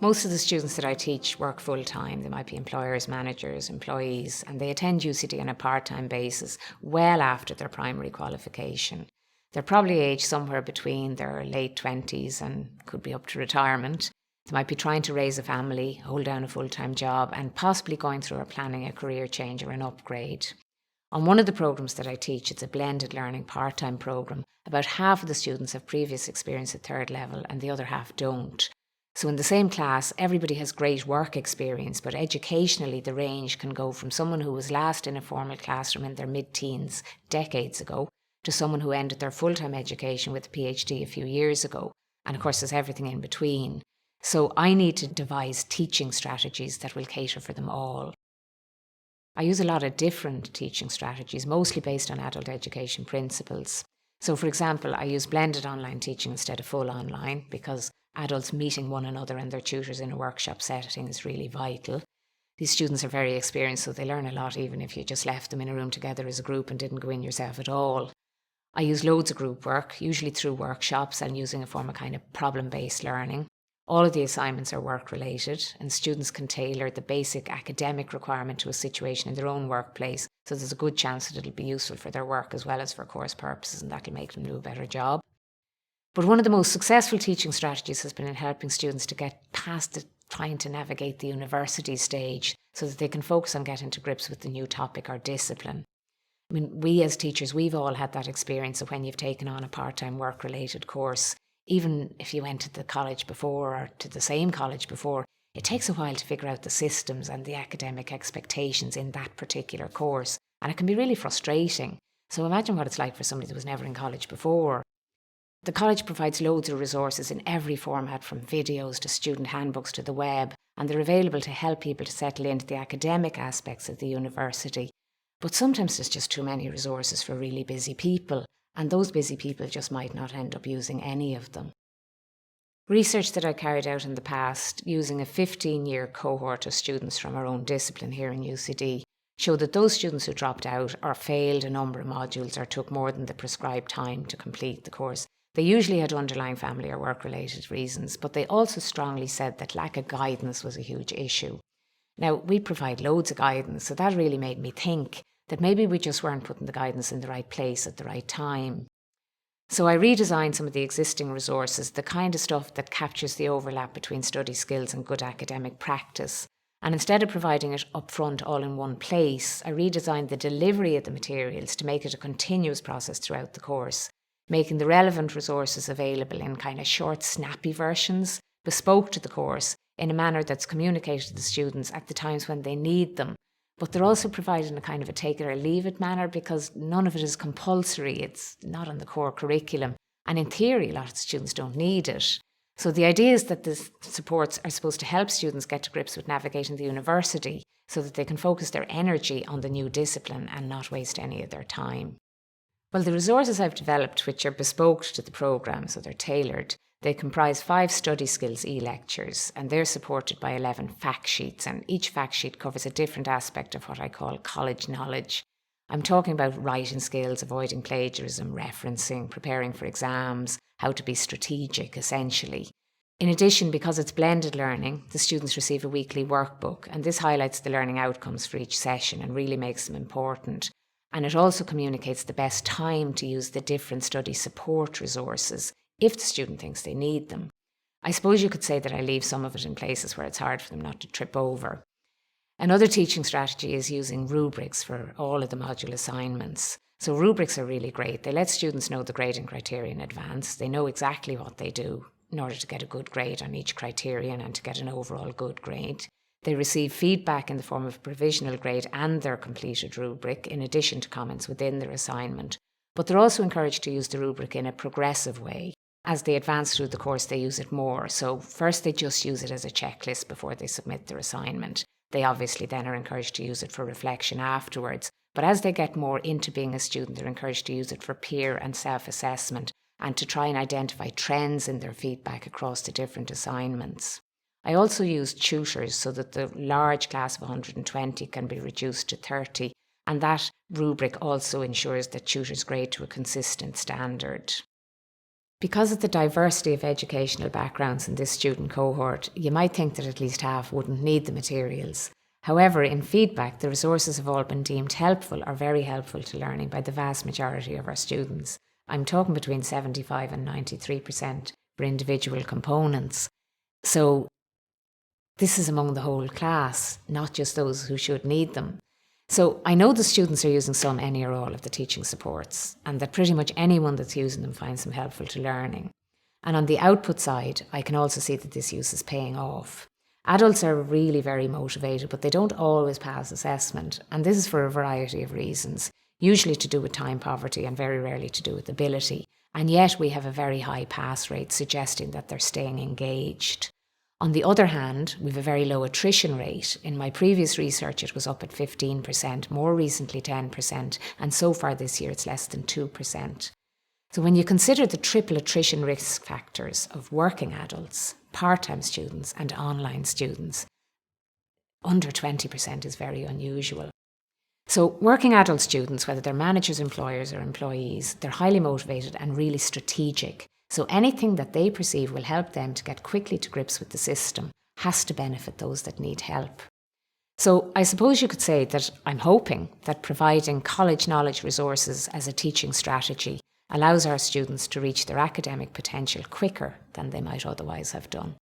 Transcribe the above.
Most of the students that I teach work full-time. They might be employers, managers, employees, and they attend UCD on a part-time basis well after their primary qualification. They're probably aged somewhere between their late 20s and could be up to retirement. They might be trying to raise a family, hold down a full-time job, and possibly going through or planning a career change or an upgrade. On one of the programs that I teach, it's a blended learning part-time program. About half of the students have previous experience at third level and the other half don't. So in the same class, everybody has great work experience, but educationally the range can go from someone who was last in a formal classroom in their mid-teens decades ago to someone who ended their full-time education with a PhD a few years ago. And of course, there's everything in between. So I need to devise teaching strategies that will cater for them all. I use a lot of different teaching strategies, mostly based on adult education principles. So for example, I use blended online teaching instead of full online because adults meeting one another and their tutors in a workshop setting is really vital. These students are very experienced, so they learn a lot even if you just left them in a room together as a group and didn't go in yourself at all. I use loads of group work, usually through workshops and using a form of kind of problem-based learning. All of the assignments are work-related, and students can tailor the basic academic requirement to a situation in their own workplace, so there's a good chance that it'll be useful for their work as well as for course purposes, and that'll make them do a better job. But one of the most successful teaching strategies has been in helping students to get past trying to navigate the university stage so that they can focus on getting to grips with the new topic or discipline. I mean, we as teachers, we've all had that experience of when you've taken on a part-time work-related course. Even if you went to the college before or to the same college before, it takes a while to figure out the systems and the academic expectations in that particular course. And it can be really frustrating. So imagine what it's like for somebody that was never in college before. The college provides loads of resources in every format, from videos to student handbooks to the web, and they're available to help people to settle into the academic aspects of the university. But sometimes there's just too many resources for really busy people, and those busy people just might not end up using any of them. Research that I carried out in the past, using a 15-year cohort of students from our own discipline here in UCD, showed that those students who dropped out or failed a number of modules or took more than the prescribed time to complete the course, they usually had underlying family or work-related reasons, but they also strongly said that lack of guidance was a huge issue. Now, we provide loads of guidance, so that really made me think that maybe we just weren't putting the guidance in the right place at the right time. So I redesigned some of the existing resources, the kind of stuff that captures the overlap between study skills and good academic practice. And instead of providing it up front all in one place, I redesigned the delivery of the materials to make it a continuous process throughout the course, making the relevant resources available in kind of short, snappy versions, bespoke to the course, in a manner that's communicated to the students at the times when they need them. But they're also provided in a kind of a take it or leave it manner because none of it is compulsory. It's not on the core curriculum. And in theory, a lot of students don't need it. So the idea is that the supports are supposed to help students get to grips with navigating the university so that they can focus their energy on the new discipline and not waste any of their time. Well, the resources I've developed, which are bespoke to the programme, so they're tailored, they comprise 5 study skills e-lectures, and they're supported by 11 fact sheets, and each fact sheet covers a different aspect of what I call college knowledge. I'm talking about writing skills, avoiding plagiarism, referencing, preparing for exams, how to be strategic, essentially. In addition, because it's blended learning, the students receive a weekly workbook, and this highlights the learning outcomes for each session and really makes them important. And it also communicates the best time to use the different study support resources if the student thinks they need them. I suppose you could say that I leave some of it in places where it's hard for them not to trip over. Another teaching strategy is using rubrics for all of the module assignments. So rubrics are really great. They let students know the grading criteria in advance. They know exactly what they do in order to get a good grade on each criterion and to get an overall good grade. They receive feedback in the form of a provisional grade and their completed rubric, in addition to comments within their assignment. But they're also encouraged to use the rubric in a progressive way. As they advance through the course, they use it more. So first they just use it as a checklist before they submit their assignment. They obviously then are encouraged to use it for reflection afterwards. But as they get more into being a student, they're encouraged to use it for peer and self-assessment and to try and identify trends in their feedback across the different assignments. I also use tutors so that the large class of 120 can be reduced to 30, and that rubric also ensures that tutors grade to a consistent standard. Because of the diversity of educational backgrounds in this student cohort, you might think that at least half wouldn't need the materials. However, in feedback, the resources have all been deemed helpful or very helpful to learning by the vast majority of our students. I'm talking between 75 and 93% for individual components. So this is among the whole class, not just those who should need them. So I know the students are using some, any or all of the teaching supports, and that pretty much anyone that's using them finds them helpful to learning. And on the output side, I can also see that this use is paying off. Adults are really very motivated, but they don't always pass assessment, and this is for a variety of reasons, usually to do with time poverty and very rarely to do with ability. And yet we have a very high pass rate, suggesting that they're staying engaged. On the other hand, we have a very low attrition rate. In my previous research, it was up at 15%, more recently 10%, and so far this year it's less than 2%. So when you consider the triple attrition risk factors of working adults, part-time students and online students, under 20% is very unusual. So working adult students, whether they're managers, employers or employees, they're highly motivated and really strategic. So anything that they perceive will help them to get quickly to grips with the system has to benefit those that need help. So I suppose you could say that I'm hoping that providing college knowledge resources as a teaching strategy allows our students to reach their academic potential quicker than they might otherwise have done.